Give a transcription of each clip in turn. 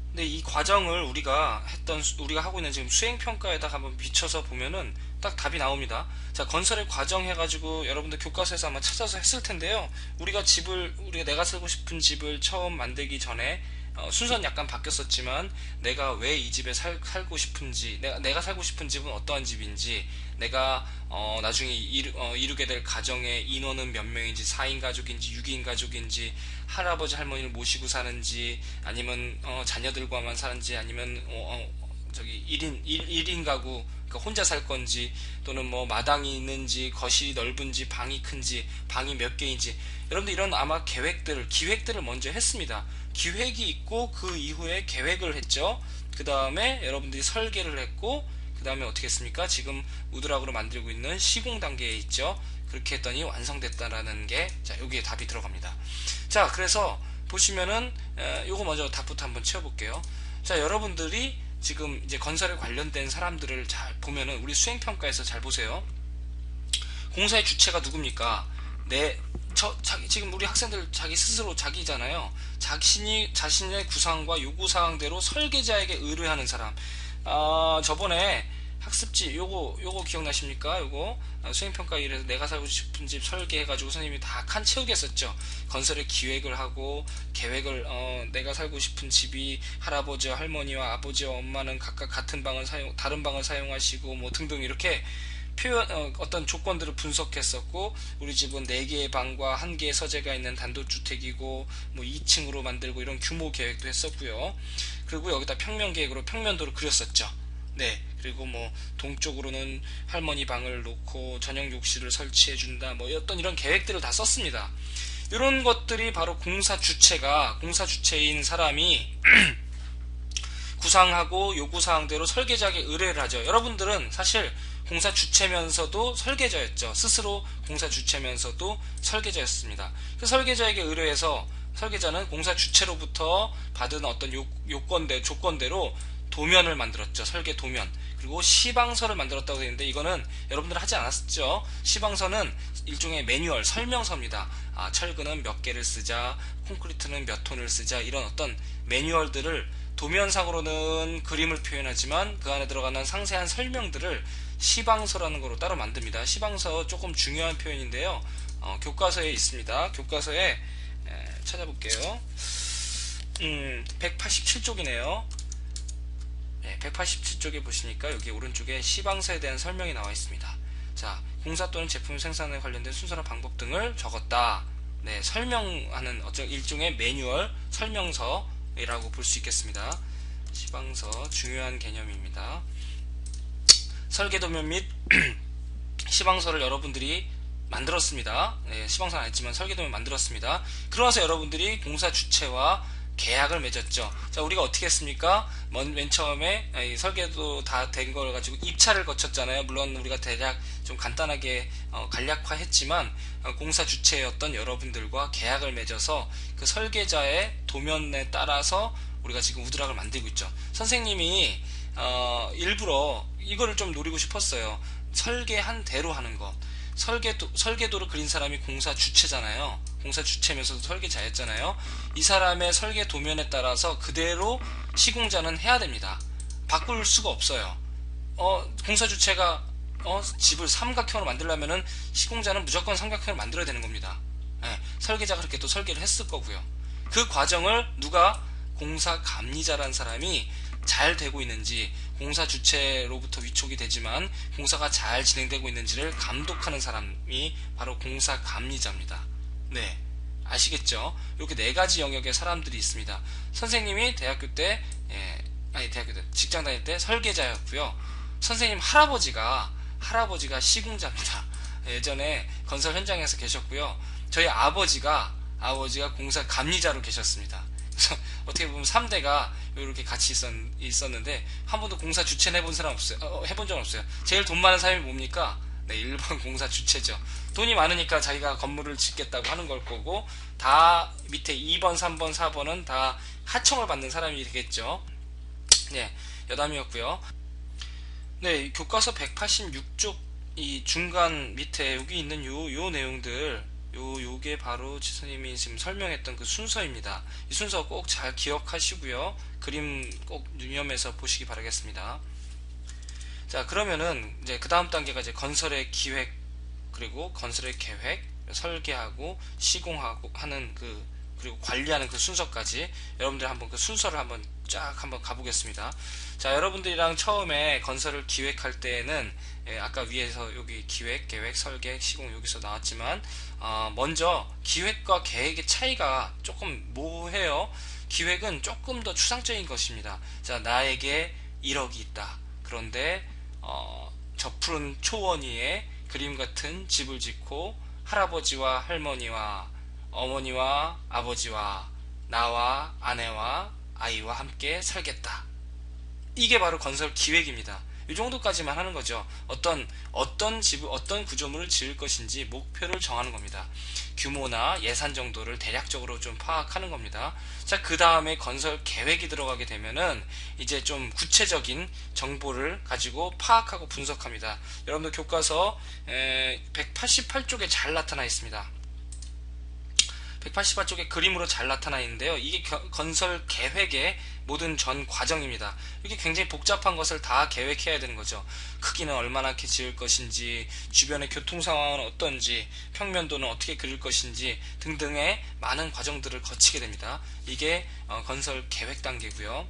근데 이 과정을 우리가 하고 있는 지금 수행평가에다가 한번 비춰서 보면은 딱 답이 나옵니다. 자, 건설의 과정 해가지고 여러분들 교과서에서 아마 찾아서 했을 텐데요. 우리가 내가 살고 싶은 집을 처음 만들기 전에 순서는 약간 바뀌었었지만 내가 왜 이 집에 살고 싶은지, 내가 살고 싶은 집은 어떠한 집인지, 내가 나중에 이루게 될 가정의 인원은 몇 명인지, 4인 가족인지 6인 가족인지, 할아버지 할머니를 모시고 사는지, 아니면 자녀들과만 사는지, 아니면 저기 1인 가구, 그러니까 혼자 살 건지, 또는 뭐 마당이 있는지, 거실이 넓은지, 방이 큰지, 방이 몇 개인지, 여러분들 이런 아마 기획들을 먼저 했습니다. 기획이 있고 그 이후에 계획을 했죠. 그 다음에 여러분들이 설계를 했고, 그 다음에 어떻게 했습니까? 지금 우드락으로 만들고 있는 시공 단계에 있죠. 그렇게 했더니 완성됐다라는 게, 자, 여기에 답이 들어갑니다. 자, 그래서 보시면은 요거 먼저 답부터 한번 채워볼게요. 자, 여러분들이 지금 이제 건설에 관련된 사람들을 잘 보면은, 우리 수행평가에서 잘 보세요. 공사의 주체가 누굽니까? 지금 우리 학생들 자기 스스로 자기잖아요. 자신의 구상과 요구사항대로 설계자에게 의뢰하는 사람. 저번에 학습지 요거 기억나십니까? 요거 수행평가 일에서 내가 살고 싶은 집 설계해가지고 선생님이 다 칸 채우게 했었죠. 건설의 기획을 하고 계획을, 내가 살고 싶은 집이 할아버지와 할머니와 아버지와 엄마는 각각 같은 방을 다른 방을 사용하시고 뭐 등등 이렇게 어떤 조건들을 분석했었고, 우리 집은 4개의 방과 1개의 서재가 있는 단독주택이고 뭐 2층으로 만들고 이런 규모 계획도 했었고요. 그리고 여기다 평면 계획으로 평면도를 그렸었죠. 네. 그리고 뭐 동쪽으로는 할머니 방을 놓고 전용 욕실을 설치해 준다, 뭐 어떤 이런 계획들을 다 썼습니다. 이런 것들이 바로 공사 주체인 사람이 구상하고 요구사항대로 설계자에게 의뢰를 하죠. 여러분들은 사실 공사 주체면서도 설계자였죠. 스스로 공사 주체면서도 설계자였습니다. 그 설계자에게 의뢰해서 설계자는 공사 주체로부터 받은 어떤 조건대로 도면을 만들었죠. 설계 도면. 그리고 시방서를 만들었다고 되어 있는데, 이거는 여러분들 하지 않았죠. 시방서는 일종의 매뉴얼, 설명서입니다. 철근은 몇 개를 쓰자, 콘크리트는 몇 톤을 쓰자, 이런 어떤 매뉴얼들을 도면상으로는 그림을 표현하지만 그 안에 들어가는 상세한 설명들을 시방서라는 거로 따로 만듭니다. 시방서 조금 중요한 표현인데요. 교과서에 있습니다. 교과서에 찾아볼게요. 187쪽이네요. 187쪽에 보시니까 여기 오른쪽에 시방서에 대한 설명이 나와 있습니다. 자, 공사 또는 제품 생산에 관련된 순서나 방법 등을 적었다. 네, 설명하는 일종의 매뉴얼, 설명서라고 볼 수 있겠습니다. 시방서, 중요한 개념입니다. 설계도면 및 시방서를 여러분들이 만들었습니다. 네, 시방서는 안 했지만 설계도면 만들었습니다. 그러면서 여러분들이 공사 주체와 계약을 맺었죠. 자, 우리가 어떻게 했습니까? 맨 처음에 설계도 다 된 걸 가지고 입찰을 거쳤잖아요. 물론 우리가 대략 좀 간단하게 간략화했지만, 공사 주체였던 여러분들과 계약을 맺어서 그 설계자의 도면에 따라서 우리가 지금 우드락을 만들고 있죠. 선생님이 일부러 이거를 좀 노리고 싶었어요. 설계한 대로 하는 것. 설계도를 그린 사람이 공사 주체잖아요. 공사 주체면서도 설계자였잖아요. 이 사람의 설계 도면에 따라서 그대로 시공자는 해야 됩니다. 바꿀 수가 없어요. 공사 주체가 집을 삼각형으로 만들려면은 시공자는 무조건 삼각형을 만들어야 되는 겁니다. 설계자가 그렇게 또 설계를 했을 거고요. 그 과정을 공사 감리자라는 사람이 잘 되고 있는지, 공사 주체로부터 위촉이 되지만 공사가 잘 진행되고 있는지를 감독하는 사람이 바로 공사 감리자입니다. 네, 아시겠죠? 이렇게 4가지 영역의 사람들이 있습니다. 선생님이 직장 다닐 때 설계자였고요. 선생님 할아버지가 시공자입니다. 예전에 건설 현장에서 계셨고요. 저희 아버지가 공사 감리자로 계셨습니다. 그래서 어떻게 보면 3대가 이렇게 같이 있었는데, 한 번도 공사 주체는 해본 사람 없어요. 해본 적 없어요. 제일 돈 많은 사람이 뭡니까? 네, 1번 공사 주체죠. 돈이 많으니까 자기가 건물을 짓겠다고 하는 걸 거고, 다 밑에 2번, 3번, 4번은 다 하청을 받는 사람이 되겠죠. 네, 여담이었고요. 교과서 186쪽 이 중간 밑에 여기 있는 요 내용들, 요게 바로 지선님이 지금 설명했던 그 순서입니다. 이 순서 꼭 잘 기억하시고요. 그림 꼭 유념해서 보시기 바라겠습니다. 자, 그러면은 이제 그 다음 단계가 이제 건설의 기획, 그리고 건설의 계획, 설계하고 시공하고 하는 그리고 관리하는 그 순서까지 여러분들 한번 그 순서를 한번 쫙 한번 가보겠습니다. 자, 여러분들이랑 처음에 건설을 기획할 때에는 아까 위에서 여기 기획, 계획, 설계, 시공 여기서 나왔지만 먼저 기획과 계획의 차이가 조금 모호해요. 기획은 조금 더 추상적인 것입니다. 자, 나에게 1억이 있다. 그런데 저 푸른 초원 위에 그림 같은 집을 짓고 할아버지와 할머니와 어머니와 아버지와 나와 아내와 아이와 함께 살겠다. 이게 바로 건설 기획입니다. 이 정도까지만 하는 거죠. 어떤 집을, 어떤 구조물을 지을 것인지 목표를 정하는 겁니다. 규모나 예산 정도를 대략적으로 좀 파악하는 겁니다. 자, 그 다음에 건설 계획이 들어가게 되면은 이제 좀 구체적인 정보를 가지고 파악하고 분석합니다. 여러분들 교과서 188쪽에 잘 나타나 있습니다. 188쪽에 그림으로 잘 나타나 있는데요. 이게 건설 계획의 모든 전 과정입니다. 이게 굉장히 복잡한 것을 다 계획해야 되는 거죠. 크기는 얼마나 지을 것인지, 주변의 교통 상황은 어떤지, 평면도는 어떻게 그릴 것인지 등등의 많은 과정들을 거치게 됩니다. 이게 건설 계획 단계고요.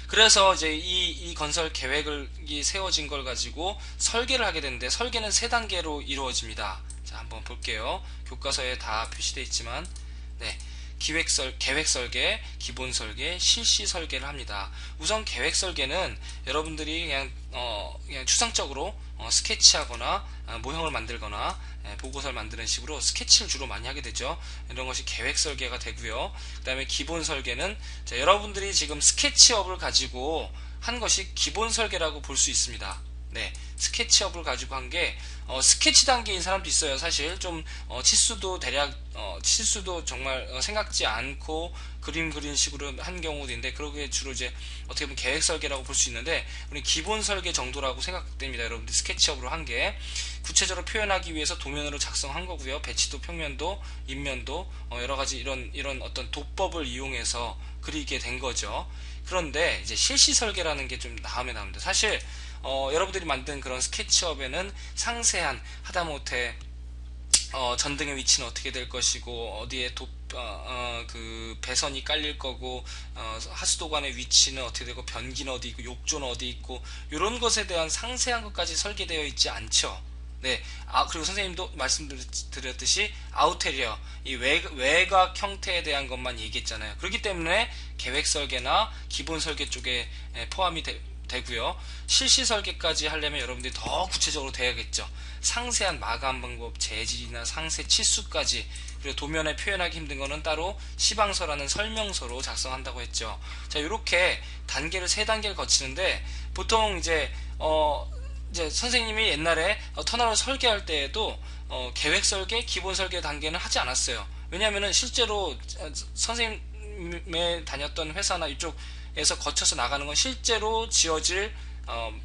그래서 이제 이 건설 계획이 세워진 걸 가지고 설계를 하게 되는데, 설계는 세 단계로 이루어집니다. 자, 한번 볼게요. 교과서에 다 표시되어 있지만, 네, 계획 설계, 기본 설계, 실시 설계를 합니다. 우선 계획 설계는 여러분들이 그냥 추상적으로 스케치하거나 모형을 만들거나 보고서를 만드는 식으로 스케치를 주로 많이 하게 되죠. 이런 것이 계획 설계가 되고요. 그 다음에 기본 설계는 여러분들이 지금 스케치업을 가지고 한 것이 기본 설계라고 볼 수 있습니다. 네, 스케치업을 가지고 한 게 스케치 단계인 사람도 있어요. 사실 좀 치수도 대략 치수도 정말 생각지 않고 그림 그린 식으로 한 경우도 있는데, 그러게 주로 이제 어떻게 보면 계획 설계라고 볼 수 있는데, 우리 기본 설계 정도라고 생각됩니다. 여러분들 스케치업으로 한 게 구체적으로 표현하기 위해서 도면으로 작성한 거고요. 배치도, 평면도, 인면도 여러 가지 이런 어떤 도법을 이용해서 그리게 된 거죠. 그런데 이제 실시 설계라는 게 좀 다음에 나옵니다. 사실 여러분들이 만든 그런 스케치업에는 상세한, 하다못해 전등의 위치는 어떻게 될 것이고, 어디에 그 배선이 깔릴 거고, 하수도관의 위치는 어떻게 되고, 변기는 어디 있고, 욕조는 어디 있고, 이런 것에 대한 상세한 것까지 설계되어 있지 않죠. 네, 그리고 선생님도 말씀드렸듯이 아우테리어, 이 외곽 형태에 대한 것만 얘기했잖아요. 그렇기 때문에 계획 설계나 기본 설계 쪽에 포함이 되고요. 실시 설계까지 하려면 여러분들이 더 구체적으로 돼야겠죠. 상세한 마감 방법, 재질이나 상세 치수까지, 그리고 도면에 표현하기 힘든 거는 따로 시방서라는 설명서로 작성한다고 했죠. 자, 이렇게 단계를 세 단계를 거치는데, 보통 이제 선생님이 옛날에 터널을 설계할 때에도 계획 설계, 기본 설계 단계는 하지 않았어요. 왜냐하면은 실제로 선생님의 다녔던 회사나 이쪽에서 거쳐서 나가는 건 실제로 지어질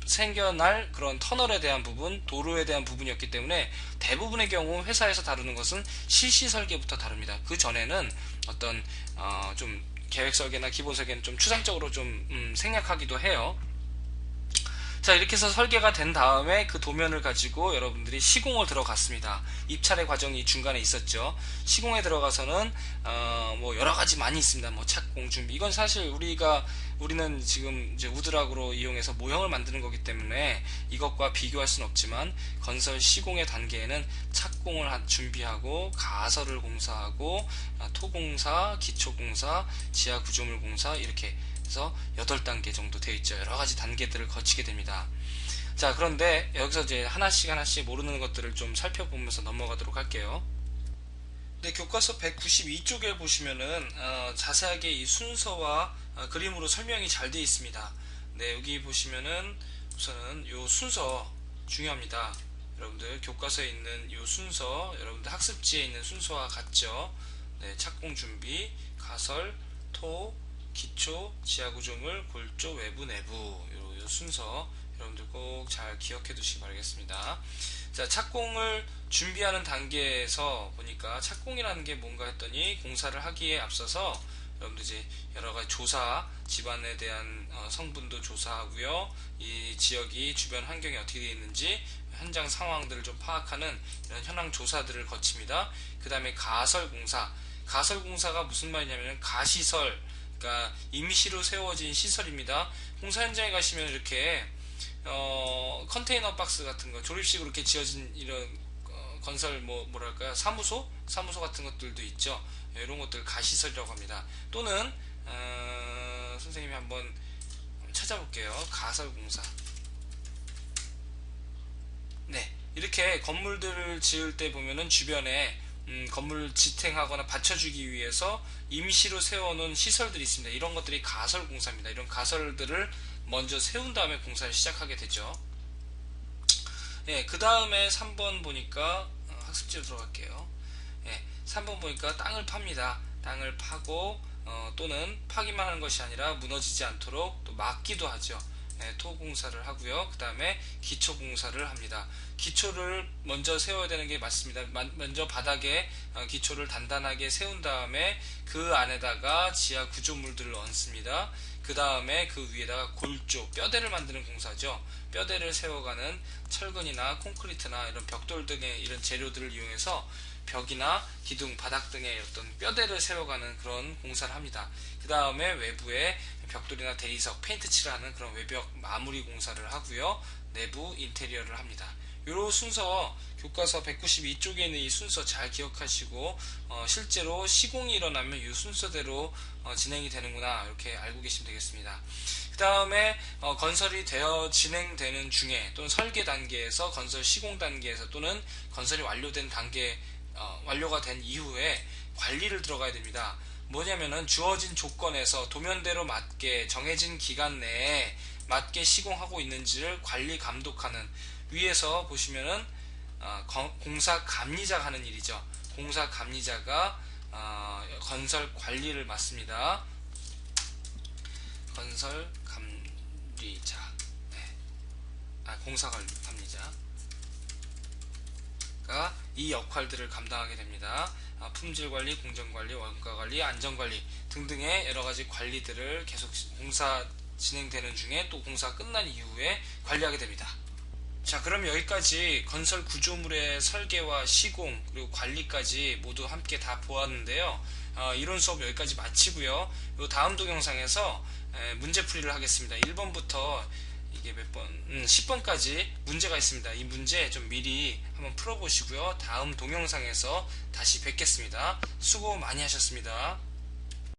생겨날 그런 터널에 대한 부분, 도로에 대한 부분이었기 때문에 대부분의 경우 회사에서 다루는 것은 실시 설계부터 다룹니다. 그 전에는 어떤 좀 계획 설계나 기본 설계는 좀 추상적으로 좀 생략하기도 해요. 자, 이렇게 해서 설계가 된 다음에 그 도면을 가지고 여러분들이 시공을 들어갔습니다. 입찰의 과정이 중간에 있었죠. 시공에 들어가서는 뭐 여러 가지 많이 있습니다. 뭐 착공 준비, 이건 사실 우리는 지금 이제 우드락으로 이용해서 모형을 만드는 거기 때문에 이것과 비교할 수는 없지만, 건설 시공의 단계에는 착공을 준비하고, 가설을 공사하고, 토공사, 기초공사, 지하 구조물 공사, 이렇게 해서 8단계 정도 되어 있죠. 여러 가지 단계들을 거치게 됩니다. 자, 그런데 여기서 이제 하나씩 모르는 것들을 좀 살펴보면서 넘어가도록 할게요. 네, 교과서 192쪽에 보시면은 자세하게 이 순서와 그림으로 설명이 잘 되어 있습니다. 네, 여기 보시면은 우선은 요 순서 중요합니다. 여러분들 교과서에 있는 요 순서, 여러분들 학습지에 있는 순서와 같죠. 네, 착공 준비, 가설, 토, 기초, 지하구조물, 골조, 외부, 내부, 요 순서 여러분들 꼭 잘 기억해 두시기 바라겠습니다. 자, 착공을 준비하는 단계에서 보니까 착공이라는 게 뭔가 했더니 공사를 하기에 앞서서 여러분들 이제 여러 가지 조사, 집안에 대한 성분도 조사하고요. 이 지역이 주변 환경이 어떻게 되어 있는지 현장 상황들을 좀 파악하는 이런 현황 조사들을 거칩니다. 그 다음에 가설공사. 가설공사가 무슨 말이냐면 가시설, 그러니까 임시로 세워진 시설입니다. 공사 현장에 가시면 이렇게 컨테이너 박스 같은 거 조립식으로 이렇게 지어진 이런 건설 뭐랄까요, 사무소 같은 것들도 있죠. 이런 것들 가시설이라고 합니다. 또는 선생님이 한번 찾아볼게요. 가설공사. 네, 이렇게 건물들을 지을 때 보면은 주변에 건물을 지탱하거나 받쳐주기 위해서 임시로 세워놓은 시설들이 있습니다. 이런 것들이 가설공사입니다. 이런 가설들을 먼저 세운 다음에 공사를 시작하게 되죠. 예, 그 다음에 3번 보니까 학습지로 들어갈게요. 예, 3번 보니까 땅을 팝니다. 땅을 파고 또는 파기만 하는 것이 아니라 무너지지 않도록 또 막기도 하죠. 예, 토공사를 하고요. 그 다음에 기초공사를 합니다. 기초를 먼저 세워야 되는 게 맞습니다. 먼저 바닥에 기초를 단단하게 세운 다음에 그 안에다가 지하 구조물들을 얹습니다. 그 다음에 그 위에다가 골조, 뼈대를 만드는 공사죠. 뼈대를 세워가는 철근이나 콘크리트나 이런 벽돌 등의 이런 재료들을 이용해서 벽이나 기둥, 바닥 등의 어떤 뼈대를 세워가는 그런 공사를 합니다. 그 다음에 외부에 벽돌이나 대리석, 페인트 칠하는 그런 외벽 마무리 공사를 하고요. 내부 인테리어를 합니다. 요 순서 교과서 192쪽에 있는 이 순서 잘 기억하시고 실제로 시공이 일어나면 이 순서대로 진행이 되는구나 이렇게 알고 계시면 되겠습니다. 그 다음에 건설이 되어 진행되는 중에 또는 설계 단계에서 건설 시공 단계에서 또는 건설이 완료된 단계 완료가 된 이후에 관리를 들어가야 됩니다. 뭐냐면은 주어진 조건에서 도면대로 맞게 정해진 기간 내에 맞게 시공하고 있는지를 관리 감독하는, 위에서 보시면은 공사 감리자가 하는 일이죠. 공사 감리자가 건설 관리를 맡습니다. 건설 감리자, 네. 공사 감리자가 이 역할들을 감당하게 됩니다. 품질 관리, 공정 관리, 원가 관리, 안전 관리 등등의 여러 가지 관리들을 계속 공사 진행되는 중에 또 공사 끝난 이후에 관리하게 됩니다. 자, 그럼 여기까지 건설 구조물의 설계와 시공 그리고 관리까지 모두 함께 다 보았는데요. 이론 수업 여기까지 마치고요. 요 다음 동영상에서 문제풀이를 하겠습니다. 1번부터 이게 몇 번? 10번까지 문제가 있습니다. 이 문제 좀 미리 한번 풀어보시고요. 다음 동영상에서 다시 뵙겠습니다. 수고 많이 하셨습니다.